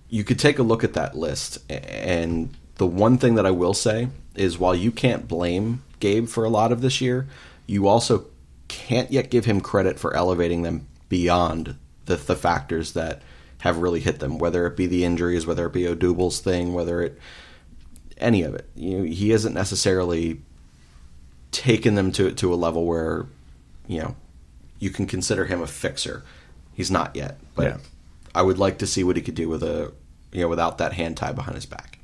you could take a look at that list, and the one thing that I will say is while you can't blame Gabe for a lot of this year, you also can't yet give him credit for elevating them beyond the factors that have really hit them, whether it be the injuries, whether it be Odubel's thing, whether it any of it. He hasn't necessarily taken them to a level where you can consider him a fixer. He's not yet, but yeah. I would like to see what he could do with without that hand tied behind his back.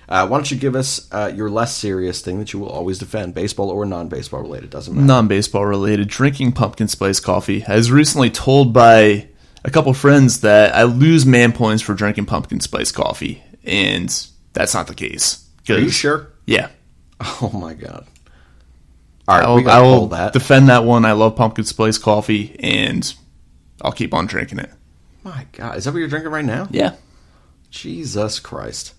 Why don't you give us your less serious thing that you will always defend, baseball or non-baseball related, doesn't matter.
Non-baseball related, drinking pumpkin spice coffee. I was recently told by a couple friends that I lose man points for drinking pumpkin spice coffee, and that's not the case.
Are you sure?
Yeah.
Oh my God. All right, we
I
got to
will
hold that.
defend that one. I love pumpkin spice coffee, and I'll keep on drinking it.
My God, is that what you're drinking right now?
Yeah.
Jesus Christ.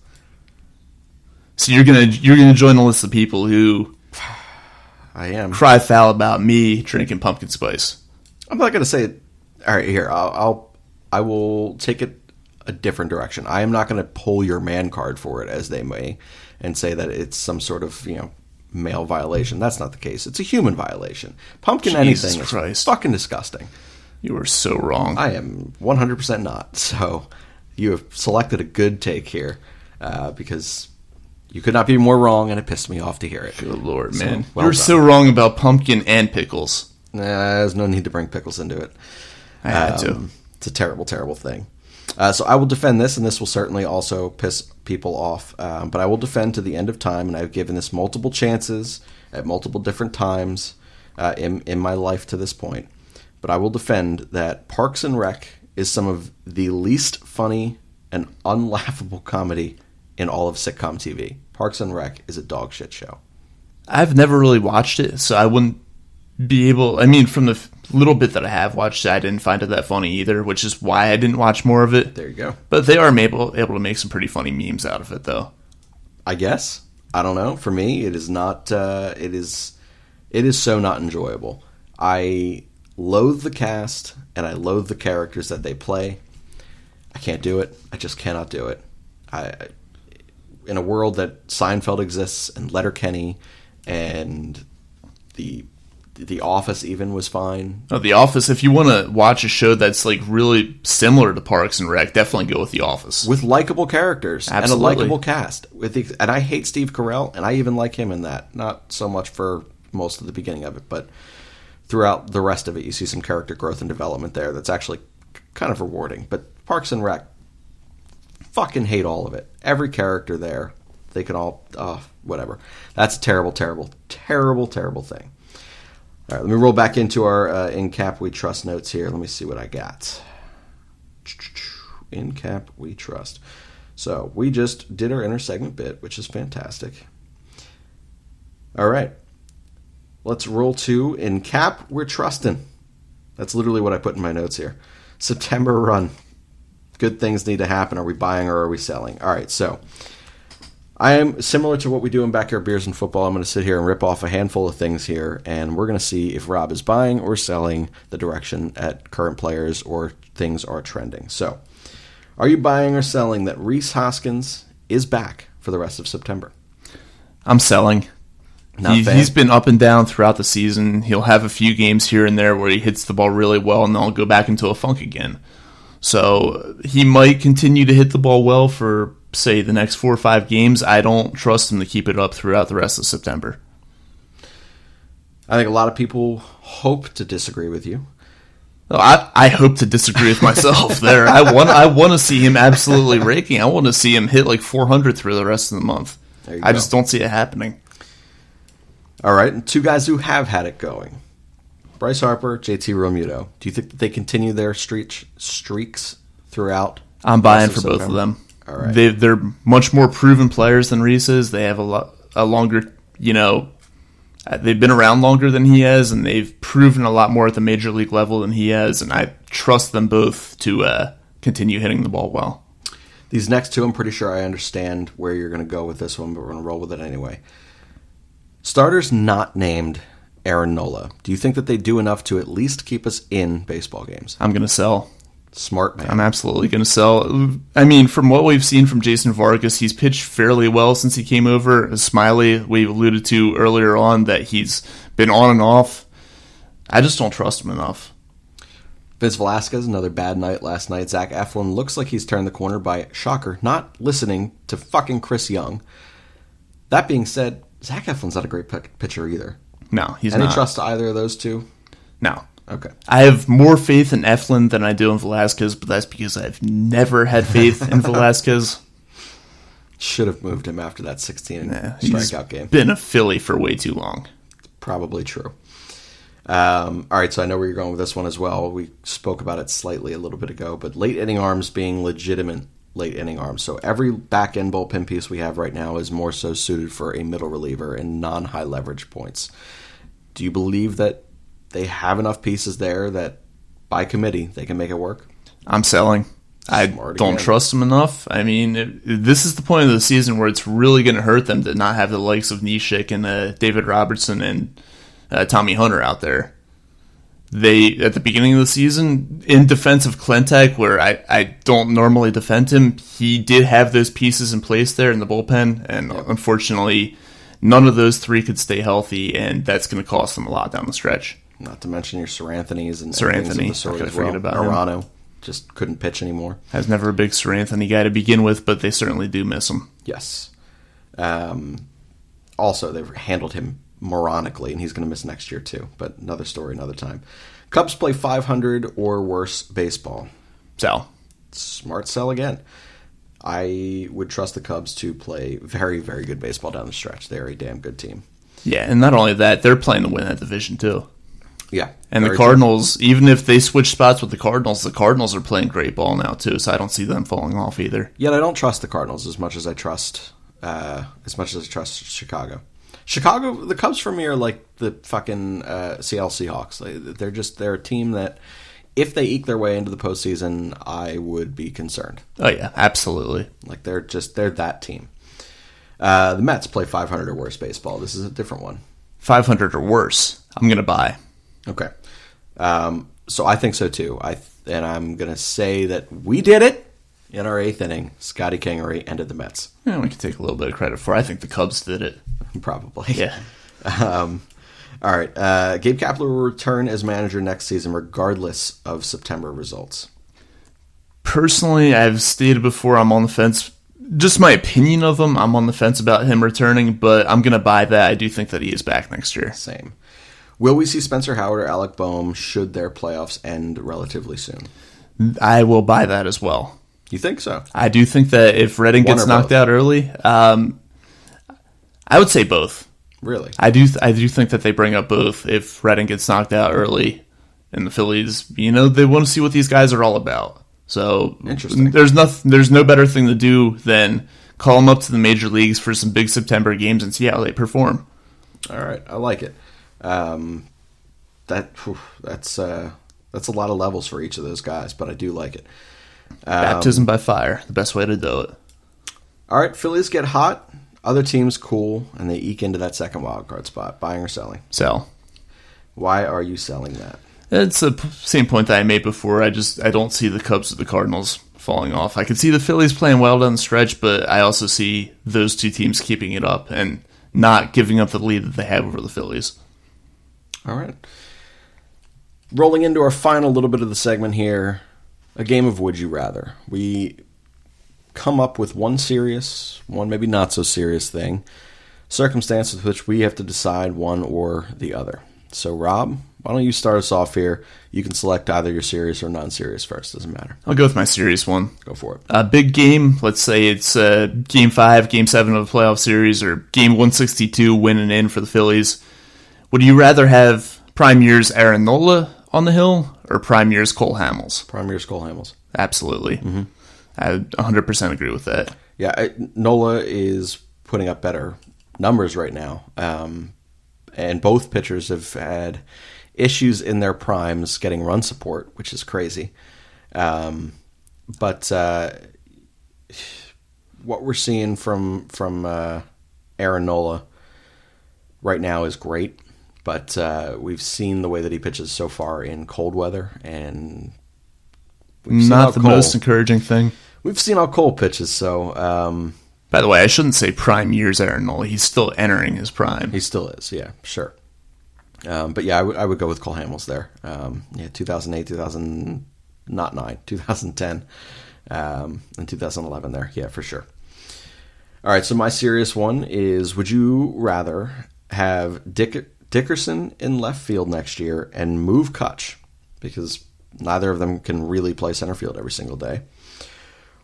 So you're gonna join the list of people who
I am.
cry foul about me drinking pumpkin spice.
I'm not going to say it. All right, here. I will take it a different direction. I am not going to pull your man card for it, as they may, and say that it's some sort of, male violation. That's not the case. It's a human violation. Pumpkin
Jesus
anything
Christ.
is fucking disgusting.
You are so wrong.
I am 100% not. So you have selected a good take here because you could not be more wrong, and it pissed me off to hear it.
Good Lord,
So,
man.
well
You're
done.
so wrong about pumpkin and pickles.
There's no need to bring pickles into it.
I had to.
It's a terrible, terrible thing. So I will defend this, and this will certainly also piss people off. But I will defend to the end of time, and I've given this multiple chances at multiple different times in my life to this point. But I will defend that Parks and Rec is some of the least funny and unlaughable comedy in all of sitcom TV. Parks and Rec is a dog shit show.
I've never really watched it, so I wouldn't be able... I mean, from the little bit that I have watched it, I didn't find it that funny either, which is why I didn't watch more of it.
There you go.
But they are able to make some pretty funny memes out of it, though.
I guess. I don't know. For me, it is not... it is so not enjoyable. I loathe the cast, and I loathe the characters that they play. I can't do it. I just cannot do it. In a world that Seinfeld exists, and Letterkenny, and the Office even was fine.
Oh, The Office, if you want to watch a show that's like really similar to Parks and Rec, definitely go with The Office.
With likable characters.
Absolutely.
And a likable cast. And I hate Steve Carell, and I even like him in that. Not so much for most of the beginning of it, but throughout the rest of it, you see some character growth and development there that's actually kind of rewarding. But Parks and Rec, fucking hate all of it. Every character there, they can all, whatever. That's a terrible, terrible, terrible, terrible thing. All right, let me roll back into our In Kap We Trust notes here. Let me see what I got. In Kap We Trust. So we just did our inter-segment bit, which is fantastic. All right. Let's roll to In Kap We're Trusting. That's literally what I put in my notes here. September run. Good things need to happen. Are we buying or are we selling? All right, so I am similar to what we do in Backyard Beers and Football. I'm going to sit here and rip off a handful of things here, and we're going to see if Rob is buying or selling the direction at current players or things are trending. So, are you buying or selling that Rhys Hoskins is back for the rest of September?
I'm selling. He's been up and down throughout the season. He'll have a few games here and there where he hits the ball really well, and then he'll go back into a funk again. So he might continue to hit the ball well for, say, the next 4 or 5 games. I don't trust him to keep it up throughout the rest of September.
I think a lot of people hope to disagree with you.
I hope to disagree with myself there. I want to see him absolutely raking. I want to see him hit like 400 through the rest of the month. I just don't see it happening.
All right, and two guys who have had it going. Bryce Harper, JT Realmuto. Do you think that they continue their streaks throughout?
I'm buying for both of them.
All right.
They're much more proven players than Reese is. They have a longer, they've been around longer than he has, and they've proven a lot more at the major league level than he has, and I trust them both to continue hitting the ball well.
These next two, I'm pretty sure I understand where you're going to go with this one, but we're going to roll with it anyway. Starters not named Aaron Nola. Do you think that they do enough to at least keep us in baseball games?
I'm going to sell.
Smart man.
I'm absolutely going to sell. I mean, from what we've seen from Jason Vargas, he's pitched fairly well since he came over. Smiley, we alluded to earlier on that he's been on and off. I just don't trust him enough.
Vince Velasquez, another bad night last night. Zach Eflin looks like he's turned the corner by, shocker, not listening to fucking Chris Young. That being said, Zach Eflin's not a great pitcher either.
No, he's
not.
Any
trust to either of those two?
No.
Okay.
I have more faith in Eflin than I do in Velasquez, but that's because I've never had faith in Velasquez.
Should have moved him after that 16 strikeout game.
Been a Philly for way too long.
Probably true. All right, so I know where you're going with this one as well. We spoke about it slightly a little bit ago, but late inning arms being legitimate late inning arms. So every back end bullpen piece we have right now is more so suited for a middle reliever and non-high leverage points. Do you believe that they have enough pieces there that by committee they can make it work?
I'm selling. I don't trust them enough. I mean, this is the point of the season where it's really going to hurt them to not have the likes of Neshek and David Robertson and Tommy Hunter out there. They, at the beginning of the season, in defense of Klentak, where I don't normally defend him, he did have those pieces in place there in the bullpen, and unfortunately, none of those three could stay healthy, and that's going to cost them a lot down the stretch.
Not to mention your Sir Anthony's and
Sir Anthony.
Things of the sort as well.
About
Arano just couldn't pitch anymore.
I was never a big Sir Anthony guy to begin with, but they certainly do miss him.
Yes. Also, they've handled him moronically, and he's going to miss next year too. But another story, another time. Cubs play 500 or worse baseball.
Sell.
Smart sell again. I would trust the Cubs to play very, very good baseball down the stretch. They're a damn good team.
Yeah, and not only that, they're playing to win that division too.
Yeah.
And the Cardinals, even if they switch spots with the Cardinals are playing great ball now too, so I don't see them falling off either.
Yet I don't trust the Cardinals as much as I trust Chicago. Chicago, the Cubs for me are like the fucking Seattle Seahawks. They're a team that if they eke their way into the postseason, I would be concerned.
Oh yeah, absolutely.
Like they're that team. The Mets play 500 or worse baseball. This is a different one.
500 or worse. I'm gonna buy.
Okay. So I think so too. And I'm gonna say that we did it in our 8th inning. Scotty Kingery ended the Mets.
Yeah, we can take a little bit of credit for it. I think the Cubs did it.
Probably.
Yeah.
All right. Gabe Kapler will return as manager next season, regardless of September results.
Personally, I've stated before I'm on the fence. Just my opinion of him, I'm on the fence about him returning, but I'm going to buy that. I do think that he is back next year.
Same. Will we see Spencer Howard or Alec Boehm should their playoffs end relatively soon?
I will buy that as well.
You think so?
I do think that if Redding gets knocked out early, I would say both.
Really?
I do think that they bring up both if Redding gets knocked out early and the Phillies, they want to see what these guys are all about. So
interesting.
There's no better thing to do than call them up to the major leagues for some big September games and see how they perform.
All right. I like it. That's a lot of levels for each of those guys, but I do like it.
Baptism by fire, the best way to do it.
All right, Phillies get hot. Other teams cool, and they eke into that second wild card spot. Buying or selling?
Sell.
Why are you selling that?
It's the same point that I made before. I don't see the Cubs or the Cardinals falling off. I could see the Phillies playing well down the stretch, but I also see those two teams keeping it up and not giving up the lead that they have over the Phillies.
All right. Rolling into our final little bit of the segment here, a game of Would You Rather. We come up with one serious, one maybe not so serious thing, circumstance with which we have to decide one or the other. So, Rob, why don't you start us off here? You can select either your serious or non-serious first. Doesn't matter.
I'll go with my serious one.
Go for it.
A big game. Let's say it's Game 5, Game 7 of the playoff series, or Game 162 winning in for the Phillies. Would you rather have prime year's Aaron Nola on the hill or prime year's Cole Hamels?
Prime year's Cole Hamels.
Absolutely. Mm-hmm. I 100% agree with that.
Yeah, Nola is putting up better numbers right now. And both pitchers have had issues in their primes getting run support, which is crazy. But what we're seeing from Aaron Nola right now is great. But we've seen the way that he pitches so far in cold weather, and
not the most encouraging thing.
We've seen how Cole pitches, so...
By the way, I shouldn't say prime years Aaron Nola. He's still entering his prime.
He still is, yeah, sure. But yeah, I would go with Cole Hamels there. 2008, 2010, and 2011 there. Yeah, for sure. All right, so my serious one is, would you rather have Dickerson in left field next year and move Kutch, because neither of them can really play center field every single day?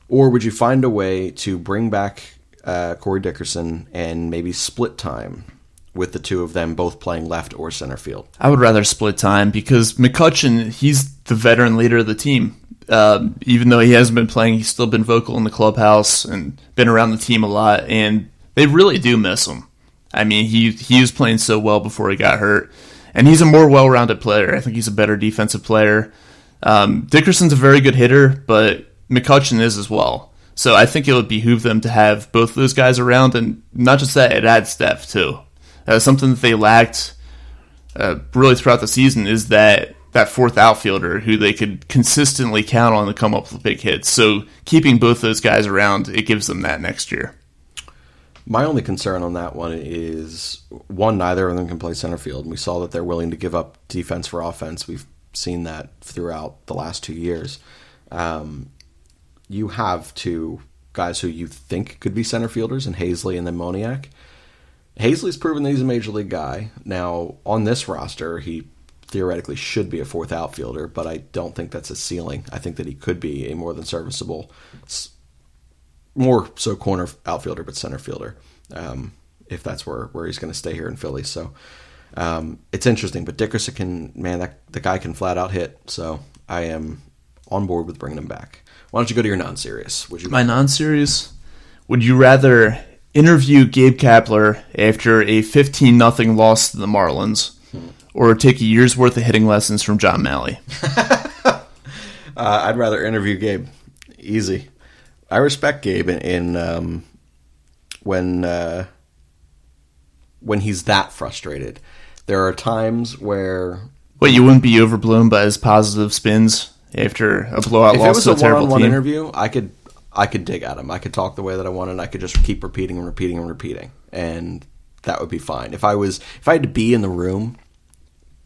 Or would you find a way to bring back Corey Dickerson and maybe split time with the two of them both playing left or center field?
I would rather split time because McCutchen, he's the veteran leader of the team. Even though he hasn't been playing, he's still been vocal in the clubhouse and been around the team a lot, and they really do miss him. I mean, he was playing so well before he got hurt. And he's a more well-rounded player. I think he's a better defensive player. Dickerson's a very good hitter, but McCutchen is as well. So I think it would behoove them to have both those guys around, and not just that, it adds depth too. Something that they lacked really throughout the season is that fourth outfielder who they could consistently count on to come up with big hits. So keeping both those guys around, it gives them that next year.
My only concern on that one is, one, neither of them can play center field. And we saw that they're willing to give up defense for offense. We've seen that throughout the last 2 years. You have two guys who you think could be center fielders in Hazley and then Moniak. Hazley's proven that he's a major league guy. Now, on this roster, he theoretically should be a fourth outfielder, but I don't think that's his ceiling. I think that he could be a more than serviceable, more so corner outfielder, but center fielder, if that's where he's going to stay here in Philly. So it's interesting, but Dickerson the guy can flat out hit, so I am on board with bringing him back. Why don't you go to your non-serious?
My non-serious? Would you rather interview Gabe Kapler after a 15-0 loss to the Marlins, or take a year's worth of hitting lessons from John Malley?
I'd rather interview Gabe. Easy. I respect Gabe in when he's that frustrated. There are times where...
Wait, you wouldn't be overblown by his positive spins after a blowout loss to a terrible team? If it was a one-on-one
interview, I could dig at him. I could talk the way that I wanted, and I could just keep repeating and repeating and repeating, and that would be fine. If I had to be in the room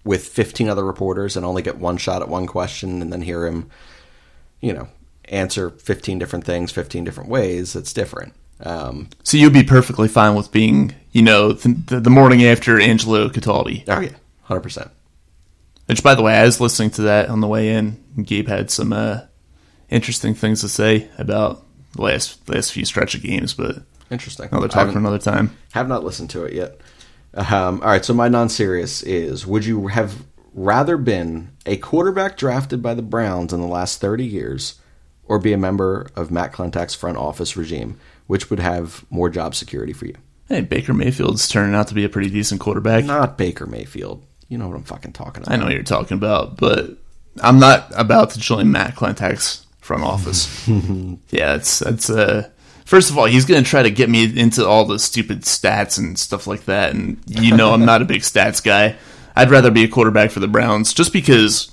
with 15 other reporters and only get one shot at one question and then hear him, answer 15 different things 15 different ways, it's different.
So you'd be perfectly fine with being, the morning after Angelo Cataldi.
Oh, yeah, 100%.
Which, by the way, I was listening to that on the way in. Gabe had some interesting things to say about the last few stretch of games, but
interesting.
Another talk for another time.
Have not listened to it yet. All right, so my non-serious is, would you have rather been a quarterback drafted by the Browns in the last 30 years or be a member of Matt Klentak's front office regime, which would have more job security for you?
Hey, Baker Mayfield's turning out to be a pretty decent quarterback.
Not Baker Mayfield. You know what I'm fucking talking about.
I know what you're talking about, but I'm not about to join Matt Klentak's front office. Yeah, that's first of all, he's going to try to get me into all the stupid stats and stuff like that, and I'm not a big stats guy. I'd rather be a quarterback for the Browns just because,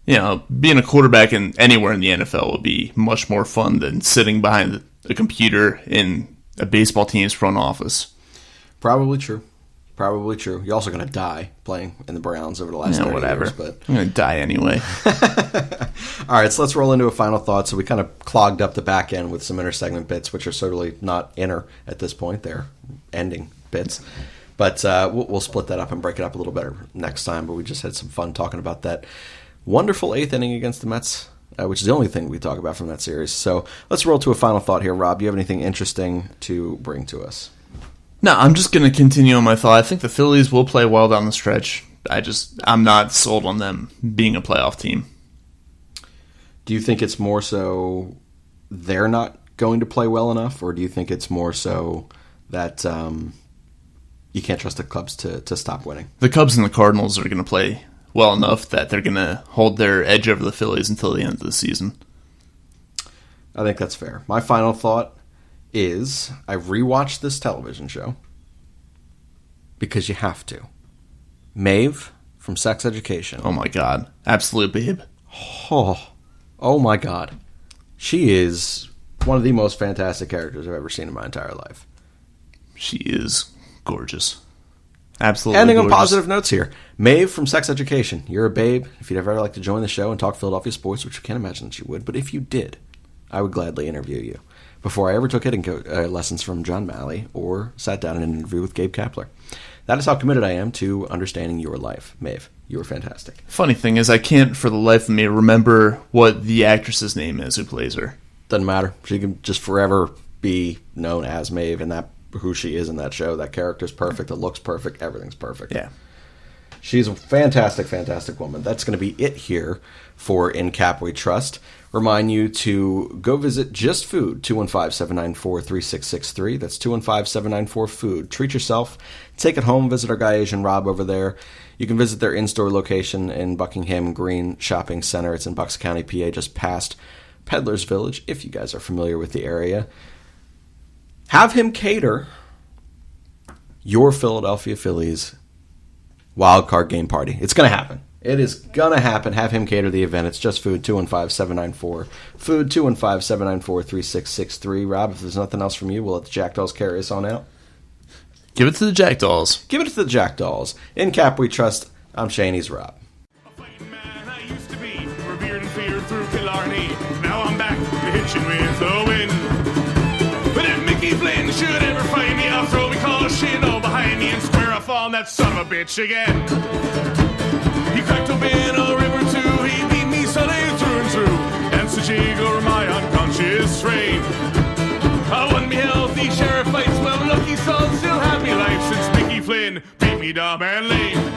being a quarterback anywhere in the NFL would be much more fun than sitting behind a computer in a baseball team's front office.
Probably true. You're also going to die playing in the Browns over the last 30 years. But
I'm going to die anyway.
All right, so let's roll into a final thought. So we kind of clogged up the back end with some intersegment bits, which are certainly not inner at this point. They're ending bits. But we'll split that up and break it up a little better next time. But we just had some fun talking about that wonderful eighth inning against the Mets, which is the only thing we talk about from that series. So let's roll to a final thought here. Rob, do you have anything interesting to bring to us?
No, I'm just going to continue on my thought. I think the Phillies will play well down the stretch. I'm not sold on them being a playoff team.
Do you think it's more so they're not going to play well enough, or do you think it's more so that you can't trust the Cubs to stop winning?
The Cubs and the Cardinals are going to play well enough that they're going to hold their edge over the Phillies until the end of the season.
I think that's fair. My final thought is I've rewatched this television show because you have to. Maeve from Sex Education.
Oh my God. Absolute babe.
Oh my God. She is one of the most fantastic characters I've ever seen in my entire life.
She is gorgeous. Absolutely
Ending
gorgeous.
on positive notes here. Maeve from Sex Education. You're a babe. If you'd ever like to join the show and talk Philadelphia sports, which I can't imagine that you would, but if you did, I would gladly interview you. Before I ever took hitting lessons from John Malley or sat down in an interview with Gabe Kapler. That is how committed I am to understanding your life. Maeve, you were fantastic.
Funny thing is, I can't for the life of me remember what the actress's name is who plays her.
Doesn't matter. She can just forever be known as Maeve, and that who she is in that show. That character's perfect. It looks perfect. Everything's perfect.
Yeah.
She's a fantastic, fantastic woman. That's going to be it here for In Kap We Trust. Remind you to go visit Just Food, 215-794-3663. That's 215-794-FOOD. Treat yourself. Take it home. Visit our guy Asian Rob over there. You can visit their in-store location in Buckingham Green Shopping Center. It's in Bucks County, PA, just past Peddler's Village, if you guys are familiar with the area. Have him cater your Philadelphia Phillies wild card game party. It's going to happen. It is going to happen. Have him cater the event. It's Just Food, 215-794-FOOD, 215-794-3663. Rob, if there's nothing else from you, we'll let the Jackdaws carry us on out.
Give it to the Jackdaws.
Give it to the Jackdaws. In Kap We Trust, I'm Shane, he's Rob.
A fighting man I used to be, revered and feared through Killarney. Now I'm back to hitching with the wind. But if Mickey Flynn should ever find me, I'll throw me caution all behind me and square off on that son of a bitch again. He cracked open a river too, he beat me Sunday through and through, and such over my unconscious frame. I won me healthy sheriff fights, well lucky son, still happy life since Mickey Flynn beat me dumb and lame.